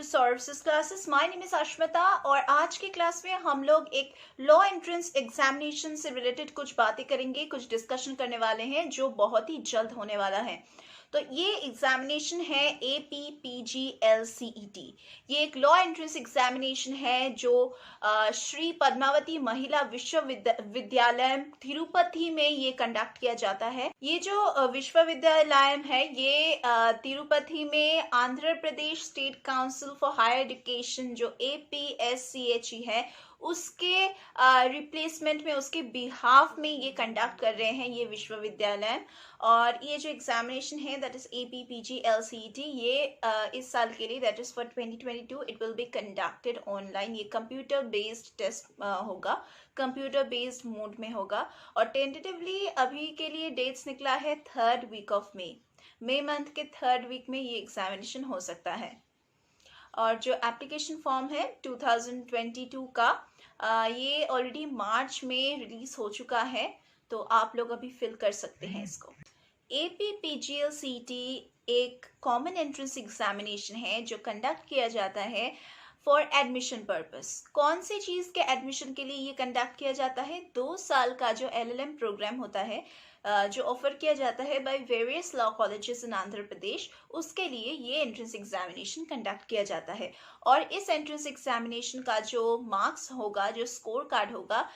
Services classes. My name is Ashmita और आज की क्लास में हम लोग एक लॉ एंट्रेंस एग्जामिनेशन से रिलेटेड कुछ बातें करेंगे, कुछ डिस्कशन करने वाले हैं जो बहुत ही जल्द होने वाला है। तो ये एग्जामिनेशन है APPGLCET। ये एक लॉ एंट्रेंस एग्जामिनेशन है जो श्री पद्मावती महिला विश्वविद्यालय तिरुपति में ये कंडक्ट किया जाता है। ये जो विश्वविद्यालय है ये तिरुपति में Andhra Pradesh state council for higher education जो APSCHE है उसके रिप्लेसमेंट में, उसके बिहाफ में ये कंडक्ट कर रहे हैं ये विश्वविद्यालय। और ये जो एग्जामिनेशन है दैट इज APPGLCET, ये इस साल के लिए that is for 2022 it will be conducted online. ये कंप्यूटर बेस्ड टेस्ट होगा, कंप्यूटर बेस्ड मोड में होगा। और टेंटेटिवली अभी के लिए डेट्स निकला है 3rd week of May month के 3rd वीक में ये एग्जामिनेशन हो सकता है। और जो एप्लीकेशन फॉर्म है 2022 का ये ऑलरेडी मार्च में रिलीज हो चुका है, तो आप लोग अभी फिल कर सकते हैं इसको। APPGLCET एक कॉमन एंट्रेंस एग्जामिनेशन है जो कंडक्ट किया जाता है फॉर एडमिशन पर्पस। कौन सी चीज़ के एडमिशन के लिए ये कंडक्ट किया जाता है? 2 साल का जो LLM प्रोग्राम होता है जो ऑफर किया जाता है by various law colleges in Andhra Pradesh, उसके लिए ये एंट्रेंस एग्जामिनेशन कंडक्ट किया जाता है। और इस एंट्रेंस एग्जामिनेशन का जो मार्क्स होगा, जो स्कोर कार्ड होगा,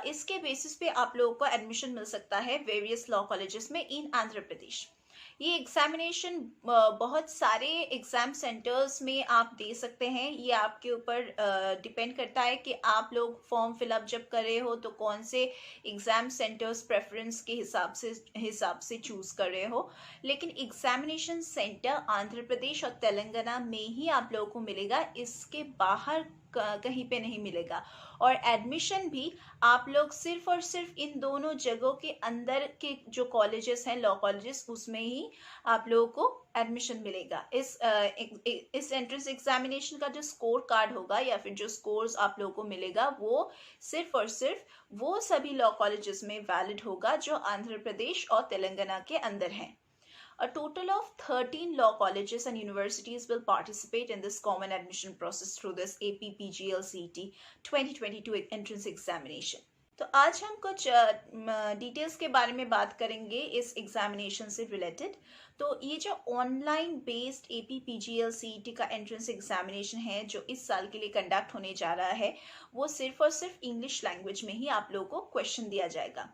इसके बेसिस पे आप लोगों को एडमिशन मिल सकता है वेरियस लॉ कॉलेजेस में इन आंध्र प्रदेश। ये एग्जामिनेशन बहुत सारे एग्जाम सेंटर्स में आप दे सकते हैं। ये आपके ऊपर डिपेंड करता है कि आप लोग फॉर्म फिलअप जब कर रहे हो तो कौन से एग्जाम सेंटर्स प्रेफरेंस के हिसाब से चूज कर रहे हो। लेकिन एग्जामिनेशन सेंटर आंध्र प्रदेश और तेलंगाना में ही आप लोगों को मिलेगा, इसके बाहर कहीं पे नहीं मिलेगा। और एडमिशन भी आप लोग सिर्फ और सिर्फ इन दोनों जगहों के अंदर के जो कॉलेजेस हैं, लॉ कॉलेजेस, उसमें ही आप लोगों को एडमिशन मिलेगा। इस एंट्रेंस एग्जामिनेशन का जो स्कोर कार्ड होगा या फिर जो स्कोर्स आप लोगों को मिलेगा वो सिर्फ और सिर्फ वो सभी लॉ कॉलेजेस में वैलिड होगा जो आंध्र प्रदेश और तेलंगाना के अंदर हैं। A total of 13 law colleges and universities will participate in this common admission process through this APPGLCET 2022 entrance examination. तो आज हम कुछ डिटेल्स के बारे में बात करेंगे इस एग्जामिनेशन से रिलेटेड। तो ये जो ऑनलाइन बेस्ड APPGLCET का एंट्रेंस एग्जामिनेशन है जो इस साल के लिए कंडक्ट होने जा रहा है, वो सिर्फ और सिर्फ इंग्लिश लैंग्वेज में ही आप लोगों को क्वेश्चन दिया जाएगा।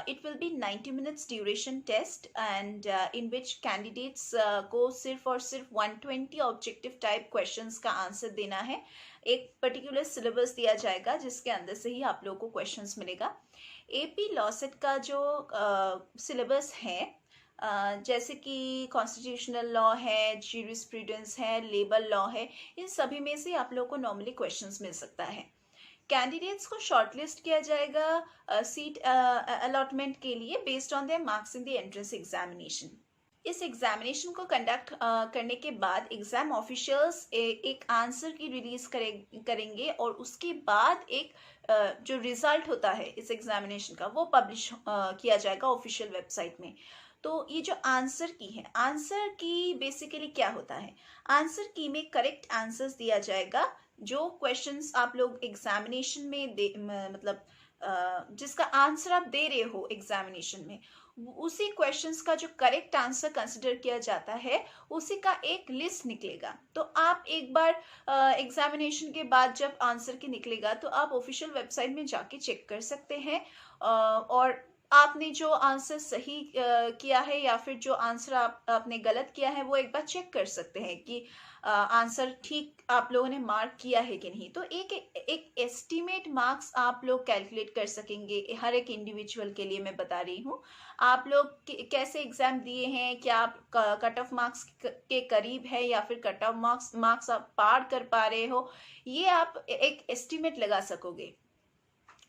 It will be 90 minutes duration test and in which candidates को सिर्फ और सिर्फ 120 ऑब्जेक्टिव टाइप क्वेश्चंस का आंसर देना है। एक पर्टिकुलर सिलेबस दिया जाएगा जिसके अंदर से ही आप लोगों को क्वेश्चंस मिलेगा। AP लॉ सेट का जो सिलेबस है जैसे कि कॉन्स्टिट्यूशनल लॉ है, ज्यूरिस्प्रूडेंस है, लेबर लॉ है, इन सभी में से आप लोगों को नॉर्मली क्वेश्चंस मिल सकता है। कैंडिडेट्स को शॉर्टलिस्ट किया जाएगा सीट अलॉटमेंट के लिए based on their marks in the entrance examination. इस एग्जामिनेशन को कंडक्ट करने के बाद एग्जाम ऑफिशियल्स एक आंसर की रिलीज करेंगे और उसके बाद एक जो रिजल्ट होता है इस एग्जामिनेशन का वो पब्लिश किया जाएगा ऑफिशियल वेबसाइट में। तो ये जो आंसर की है, आंसर की बेसिकली क्या होता है? आंसर की में करेक्ट आंसर्स दिया जाएगा। जो क्वेश्चंस आप लोग एग्जामिनेशन में मतलब जिसका आंसर आप दे रहे हो एग्जामिनेशन में, उसी क्वेश्चंस का जो करेक्ट आंसर कंसिडर किया जाता है उसी का एक लिस्ट निकलेगा। तो आप एक बार एग्जामिनेशन के बाद जब आंसर की निकलेगा तो आप ऑफिशियल वेबसाइट में जाके चेक कर सकते हैं और आपने जो आंसर सही किया है या फिर जो आंसर आपने गलत किया है वो एक बार चेक कर सकते हैं कि आंसर ठीक आप लोगों ने मार्क किया है कि नहीं। तो एक एस्टिमेट मार्क्स आप लोग कैलकुलेट कर सकेंगे हर एक इंडिविजुअल के लिए। मैं बता रही हूँ आप लोग कैसे एग्जाम दिए हैं, क्या आप कट ऑफ मार्क्स के करीब है या फिर कट ऑफ मार्क्स आप पार कर पा रहे हो, ये आप एक एस्टिमेट लगा सकोगे।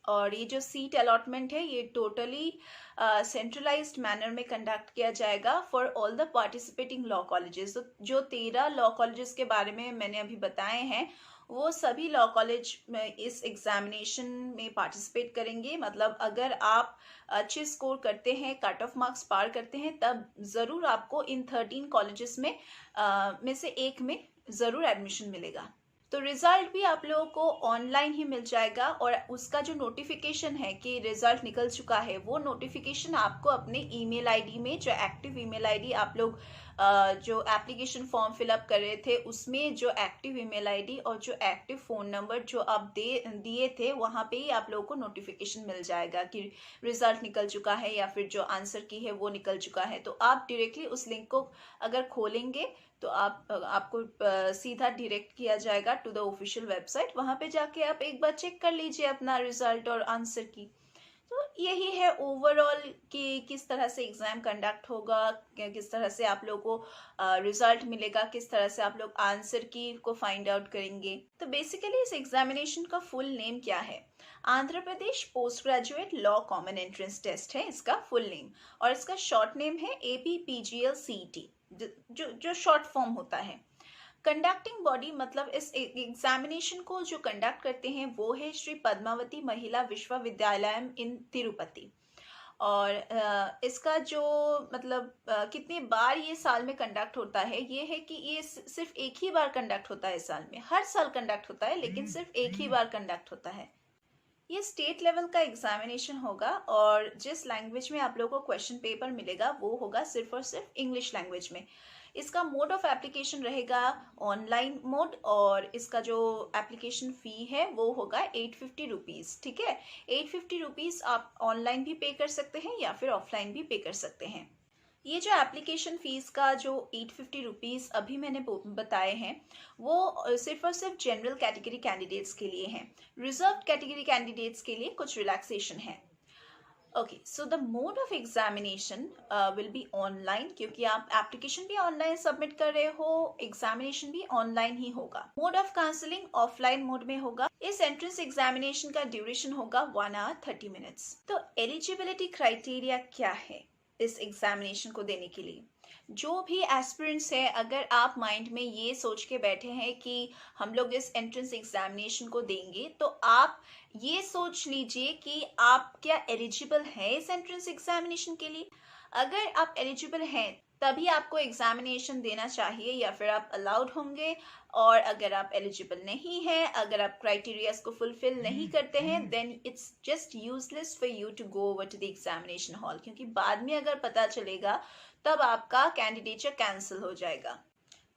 और ये जो सीट अलॉटमेंट है ये टोटली सेंट्रलाइज्ड मैनर में कंडक्ट किया जाएगा for all the participating law colleges. तो जो 13 लॉ कॉलेजेस के बारे में मैंने अभी बताए हैं वो सभी लॉ कॉलेज में इस एग्जामिनेशन में पार्टिसिपेट करेंगे। मतलब अगर आप अच्छे स्कोर करते हैं, कट ऑफ मार्क्स पार करते हैं, तब ज़रूर आपको इन 13 कॉलेजेस में से एक में ज़रूर एडमिशन मिलेगा। तो रिजल्ट भी आप लोगों को ऑनलाइन ही मिल जाएगा, और उसका जो नोटिफिकेशन है कि रिजल्ट निकल चुका है, वो नोटिफिकेशन आपको अपने ईमेल आईडी में, जो एक्टिव ईमेल आईडी आप लोग जो एप्लीकेशन फॉर्म फिलअप कर रहे थे उसमें जो एक्टिव ईमेल आईडी और जो एक्टिव फ़ोन नंबर जो आप दिए थे, वहाँ पे ही आप लोगों को नोटिफिकेशन मिल जाएगा कि रिजल्ट निकल चुका है या फिर जो आंसर की है वो निकल चुका है। तो आप डायरेक्टली उस लिंक को अगर खोलेंगे तो आपको सीधा डायरेक्ट किया जाएगा टू द ऑफिशियल वेबसाइट। वहां पे जाके आप एक बार चेक कर लीजिए अपना रिजल्ट और आंसर की। तो यही है ओवरऑल कि किस तरह से एग्जाम कंडक्ट होगा, किस तरह से आप लोगों को रिजल्ट मिलेगा, किस तरह से आप लोग आंसर की को फाइंड आउट करेंगे। तो बेसिकली इस एग्जामिनेशन का फुल नेम क्या है? Andhra Pradesh post graduate law common entrance test है इसका फुल नेम, और इसका शॉर्ट नेम है APPGL CET, जो शॉर्ट फॉर्म होता है। कंडक्टिंग बॉडी मतलब इस एग्जामिनेशन को जो कंडक्ट करते हैं वो है श्री पद्मावती महिला विश्वविद्यालय इन तिरुपति। और इसका जो मतलब कितने बार ये साल में कंडक्ट होता है, ये है कि ये सिर्फ एक ही बार कंडक्ट होता है साल में। हर साल कंडक्ट होता है लेकिन सिर्फ एक ही बार कंडक्ट होता है। ये स्टेट लेवल का एग्जामिनेशन होगा, और जिस लैंग्वेज में आप लोगों को क्वेश्चन पेपर मिलेगा वो होगा सिर्फ और सिर्फ इंग्लिश लैंग्वेज में। इसका मोड ऑफ एप्लीकेशन रहेगा ऑनलाइन मोड, और इसका जो एप्लीकेशन फ़ी है वो होगा 850 रुपीज़। ठीक है, 850 रुपीज़ आप ऑनलाइन भी पे कर सकते हैं या फिर ऑफलाइन भी पे कर सकते हैं। ये जो एप्लीकेशन फ़ीस का जो 850 रुपीज़ अभी मैंने बताए हैं, वो सिर्फ और सिर्फ जनरल कैटेगरी कैंडिडेट्स के लिए हैं। रिजर्व कैटेगरी कैंडिडेट्स के लिए कुछ रिलैक्सेशन है। Okay, so the mode of examination will be online, क्योंकि आप एप्लीकेशन भी ऑनलाइन सबमिट कर रहे हो, एग्जामिनेशन भी ऑनलाइन ही होगा। Mode of counselling offline mode में होगा। इस एंट्रेंस एग्जामिनेशन का ड्यूरेशन होगा 1 hour 30 minutes। तो एलिजिबिलिटी क्राइटेरिया क्या है इस एग्जामिनेशन को देने के लिए? जो भी एस्पिरेंट्स है, अगर आप माइंड में ये सोच के बैठे हैं कि हम लोग इस एंट्रेंस एग्जामिनेशन को देंगे, तो आप ये सोच लीजिए कि आप क्या एलिजिबल हैं इस एंट्रेंस एग्जामिनेशन के लिए। अगर आप एलिजिबल हैं तभी आपको एग्जामिनेशन देना चाहिए या फिर आप अलाउड होंगे, और अगर आप एलिजिबल नहीं हैं, अगर आप क्राइटेरियाज को फुलफिल नहीं करते हैं, then it's just useless for you to go over to the examination hall, क्योंकि बाद में अगर पता चलेगा तब आपका कैंडिडेचर कैंसिल हो जाएगा।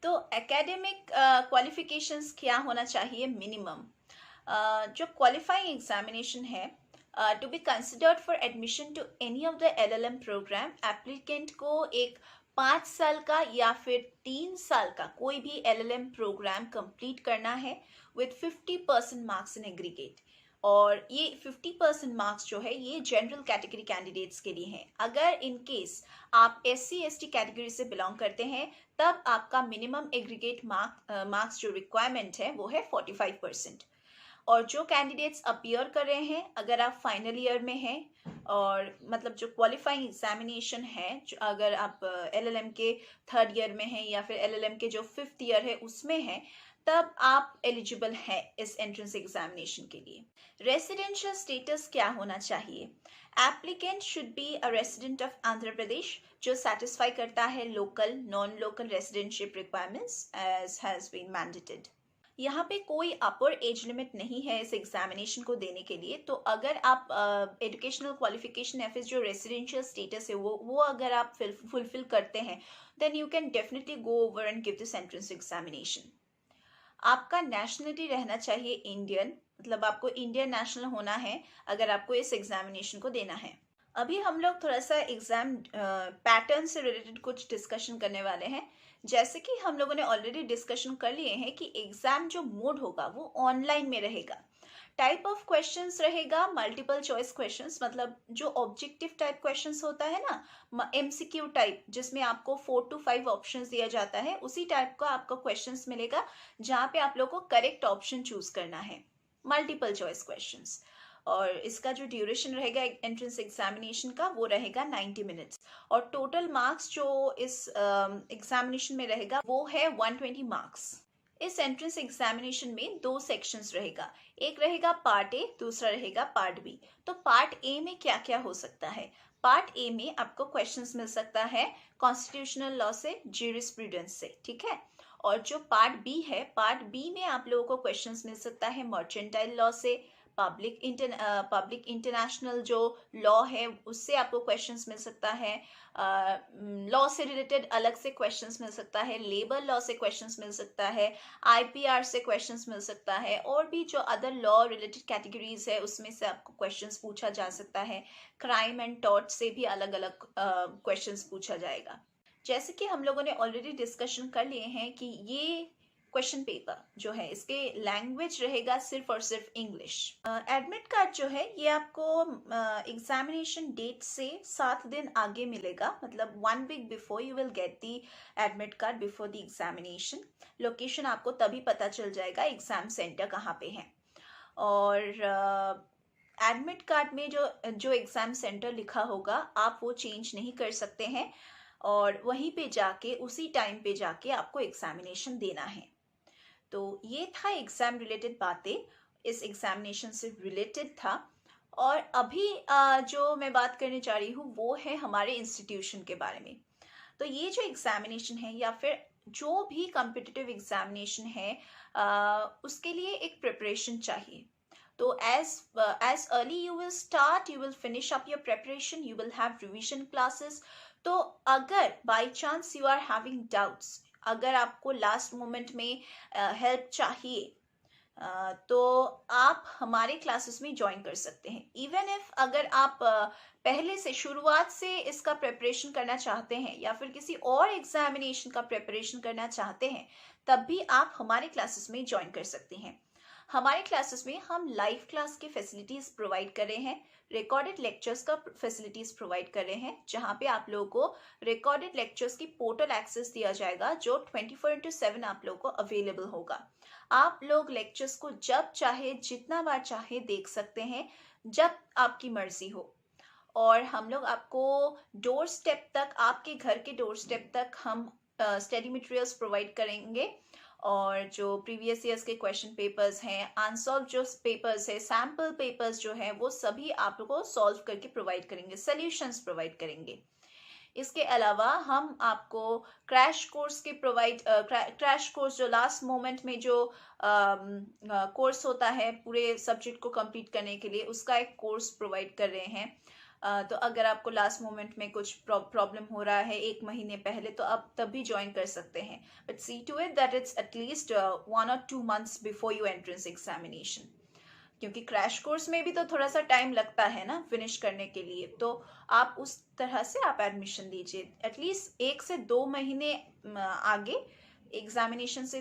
तो एकेडमिक क्वालिफिकेशंस क्या होना चाहिए मिनिमम? जो क्वालिफाइंग एग्जामिनेशन है, to be considered for admission to any of the LLM programme, applicant को एक 5 साल का या फिर 3 साल का कोई भी LLM प्रोग्राम कंप्लीट करना है विथ 50% मार्क्स इन एग्रीगेट। और ये 50% मार्क्स जो है ये जनरल कैटेगरी कैंडिडेट्स के लिए हैं। अगर इन केस आप SC/ST कैटेगरी से बिलोंग करते हैं, तब आपका मिनिमम एग्रीगेट मार्क्स जो रिक्वायरमेंट है वो है 45%। और जो कैंडिडेट्स अपीयर कर रहे हैं, अगर आप फाइनल ईयर में हैं, और मतलब जो क्वालिफाइंग एग्जामिनेशन है, अगर आप LLM के 3rd ईयर में हैं या फिर LLM के जो 5th ईयर है उसमें हैं, तब आप एलिजिबल हैं इस एंट्रेंस एग्जामिनेशन के लिए। रेसिडेंशियल स्टेटस क्या होना चाहिए? Applicant should be a resident of Andhra Pradesh, जो सेटिस्फाई करता है local non local residentship requirements as has been mandated. यहाँ पे कोई अपर एज लिमिट नहीं है इस एग्जामिनेशन को देने के लिए। तो अगर आप एजुकेशनल क्वालिफिकेशन या फिर जो रेसिडेंशियल स्टेटस है वो अगर आप फुलफिल करते हैं, then you can definitely go over and give this entrance examination. आपका नेशनलिटी रहना चाहिए इंडियन, मतलब आपको इंडियन नेशनल होना है अगर आपको इस एग्जामिनेशन को देना है। अभी हम लोग थोड़ा सा एग्जाम पैटर्न से रिलेटेड कुछ डिस्कशन करने वाले हैं। जैसे कि हम लोगों ने ऑलरेडी डिस्कशन कर लिए हैं कि एग्जाम जो मोड होगा वो ऑनलाइन में रहेगा। टाइप ऑफ क्वेश्चंस रहेगा मल्टीपल चॉइस क्वेश्चंस, मतलब जो ऑब्जेक्टिव टाइप क्वेश्चंस होता है ना, MCQ टाइप, जिसमें आपको 4 to 5 ऑप्शंस दिया जाता है, उसी टाइप का आपको क्वेश्चंस मिलेगा जहाँ पे आप लोग को करेक्ट ऑप्शन चूज करना है। Multiple choice questions. और इसका जो ड्यूरेशन रहेगा एंट्रेंस एग्जामिनेशन का वो रहेगा 90 मिनट्स। और टोटल मार्क्स जो इस एग्जामिनेशन में रहेगा वो है 120 मार्क्स। इस एंट्रेंस एग्जामिनेशन में 2 सेक्शंस रहेगा, एक रहेगा पार्ट ए, दूसरा रहेगा पार्ट बी। तो पार्ट ए में क्या क्या हो सकता है? पार्ट ए में आपको क्वेश्चंस मिल सकता है कॉन्स्टिट्यूशनल लॉ से, ज्यूरिस्प्रूडेंस से, ठीक है। और जो पार्ट बी है, पार्ट बी में आप लोगों को क्वेश्चंस मिल सकता है मर्चेंटाइल लॉ से, पब्लिक इंटरनेशनल जो लॉ है उससे आपको क्वेश्चंस मिल सकता है, लॉ से रिलेटेड अलग से क्वेश्चंस मिल सकता है, लेबर लॉ से क्वेश्चंस मिल सकता है, आईपीआर से क्वेश्चंस मिल सकता है, और भी जो अदर लॉ रिलेटेड कैटेगरीज है उसमें से आपको क्वेश्चंस पूछा जा सकता है। क्राइम एंड टॉर्ट से भी अलग अलग क्वेश्चंस पूछा जाएगा। जैसे कि हम लोगों ने ऑलरेडी डिस्कशन कर लिए हैं कि ये क्वेश्चन पेपर जो है इसके लैंग्वेज रहेगा सिर्फ और सिर्फ इंग्लिश। एडमिट कार्ड जो है ये आपको एग्जामिनेशन डेट से 7 दिन आगे मिलेगा, मतलब 1 week before you will get the admit card before the examination. Location आपको तभी पता चल जाएगा एग्जाम सेंटर कहाँ पे है। और एडमिट कार्ड में जो एग्जाम सेंटर लिखा होगा आप वो चेंज नहीं कर सकते हैं, और वहीं पे जाके उसी टाइम पे जाके आपको एग्जामिनेशन देना है। तो ये था एग्जाम रिलेटेड बातें, इस एग्जामिनेशन से रिलेटेड था। और अभी जो मैं बात करने जा रही हूँ वो है हमारे इंस्टीट्यूशन के बारे में। तो ये जो एग्जामिनेशन है या फिर जो भी कॉम्पिटिटिव एग्जामिनेशन है उसके लिए एक प्रिपरेशन चाहिए। तो as early you will start, you will finish up your preparation, you will have revision classes. तो अगर by chance you are having doubts, अगर आपको लास्ट मोमेंट में हेल्प चाहिए तो आप हमारे क्लासेस में ज्वाइन कर सकते हैं। इवन इफ अगर आप पहले से शुरुआत से इसका प्रिपरेशन करना चाहते हैं या फिर किसी और एग्जामिनेशन का प्रिपरेशन करना चाहते हैं, तब भी आप हमारे क्लासेस में ज्वाइन कर सकते हैं। हमारे क्लासेस में हम लाइव क्लास की फैसिलिटीज प्रोवाइड कर रहे हैं, रिकॉर्डेड लेक्चर्स का फैसिलिटीज प्रोवाइड कर रहे हैं, जहां पे आप लोगों को रिकॉर्डेड लेक्चर्स की पोर्टल एक्सेस दिया जाएगा जो 24/7 आप लोगों को अवेलेबल होगा। आप लोग लेक्चर्स को जब चाहे जितना बार चाहे देख सकते हैं, जब आपकी मर्जी हो। और हम लोग आपको डोर स्टेप तक, आपके घर के डोर स्टेप तक हम स्टडी मटेरियल्स प्रोवाइड करेंगे। और जो प्रीवियस ईयर्स के क्वेश्चन पेपर्स हैं, अनसॉल्व जो पेपर्स है, सैम्पल पेपर्स जो है, वो सभी आप लोगों को सॉल्व करके प्रोवाइड करेंगे, सॉल्यूशंस प्रोवाइड करेंगे। इसके अलावा हम आपको क्रैश कोर्स के क्रैश कोर्स जो लास्ट मोमेंट में जो कोर्स होता है पूरे सब्जेक्ट को कंप्लीट करने के लिए, उसका एक कोर्स प्रोवाइड कर रहे हैं। तो अगर आपको लास्ट मोमेंट में कुछ प्रॉब्लम हो रहा है 1 महीने पहले, तो आप तब भी ज्वाइन कर सकते हैं, but see to it that it's at least 1 or 2 months before your entrance examination, क्योंकि क्रैश कोर्स में भी तो थोड़ा सा टाइम लगता है ना फिनिश करने के लिए। तो आप उस तरह से आप एडमिशन लीजिए, एटलीस्ट 1 से 2 महीने आगे एग्जामिनेशन से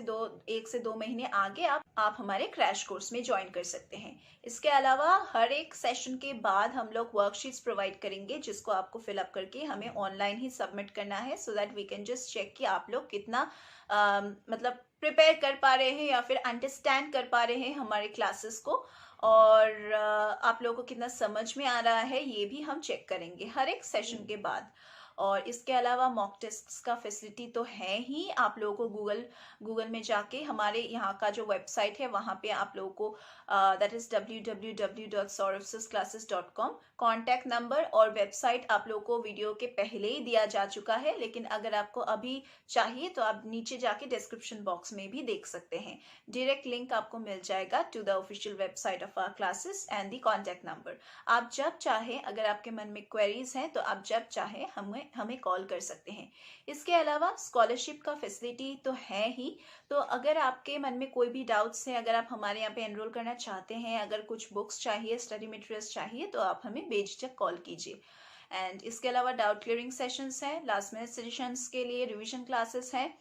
1 से 2 महीने आगे आप हमारे क्रैश कोर्स में ज्वाइन कर सकते हैं। इसके अलावा हर एक सेशन के बाद हम लोग वर्कशीट्स प्रोवाइड करेंगे, जिसको आपको फिलअप करके हमें ऑनलाइन ही सबमिट करना है, so that we can just check कि आप लोग कितना मतलब प्रिपेयर कर पा रहे हैं या फिर अंडरस्टैंड कर पा रहे हैं हमारे क्लासेस को, और आप लोगों को कितना समझ में आ रहा है ये भी हम चेक करेंगे हर एक सेशन के बाद। और इसके अलावा मॉक टेस्ट का फैसिलिटी तो है ही, आप लोगों को गूगल में जाके हमारे यहाँ का जो वेबसाइट है वहाँ पे आप लोगों को that is www.sauravsisclasses.com, contact number और वेबसाइट आप लोगों को वीडियो के पहले ही दिया जा चुका है, लेकिन अगर आपको अभी चाहिए तो आप नीचे जाके डिस्क्रिप्शन बॉक्स में भी देख सकते हैं। डायरेक्ट लिंक आपको मिल जाएगा to the official website of our classes and the contact number. आप जब चाहे, अगर आपके मन में क्वेरीज हैं तो आप जब चाहे हमें कॉल कर सकते हैं। इसके अलावा स्कॉलरशिप का फैसिलिटी तो है ही, तो अगर आपके मन में कोई भी डाउट्स हैं, अगर आप हमारे यहाँ पे एनरोल करना चाहते हैं, अगर कुछ बुक्स चाहिए, स्टडी मटेरियल्स चाहिए, तो आप हमें बेझिझक कॉल कीजिए। एंड इसके अलावा डाउट क्लियरिंग सेशंस हैं, लास्ट मिनट सजेशंस के लिए रिवीजन क्लासेस हैं।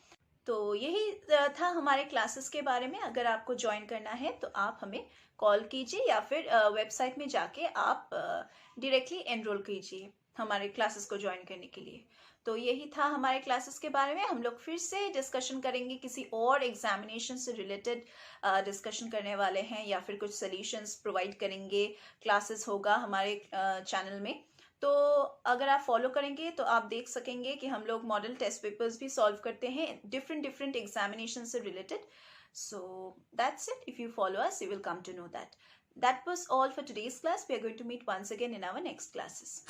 तो यही था हमारे क्लासेस के बारे में। अगर आपको ज्वाइन करना है तो आप हमें कॉल कीजिए या फिर वेबसाइट में जाके आप डायरेक्टली एनरोल कीजिए हमारे क्लासेस को ज्वाइन करने के लिए। तो यही था हमारे क्लासेस के बारे में। हम लोग फिर से डिस्कशन करेंगे, किसी और एग्जामिनेशन से रिलेटेड डिस्कशन करने वाले हैं या फिर कुछ सॉल्यूशंस प्रोवाइड करेंगे, क्लासेस होगा हमारे चैनल में। तो अगर आप फॉलो करेंगे तो आप देख सकेंगे कि हम लोग मॉडल टेस्ट पेपर्स भी सॉल्व करते हैं डिफरेंट एग्जामिनेशन से related. So that's it, if you follow us you will come to know that. That was all for today's class. We are going to meet once again in our next classes.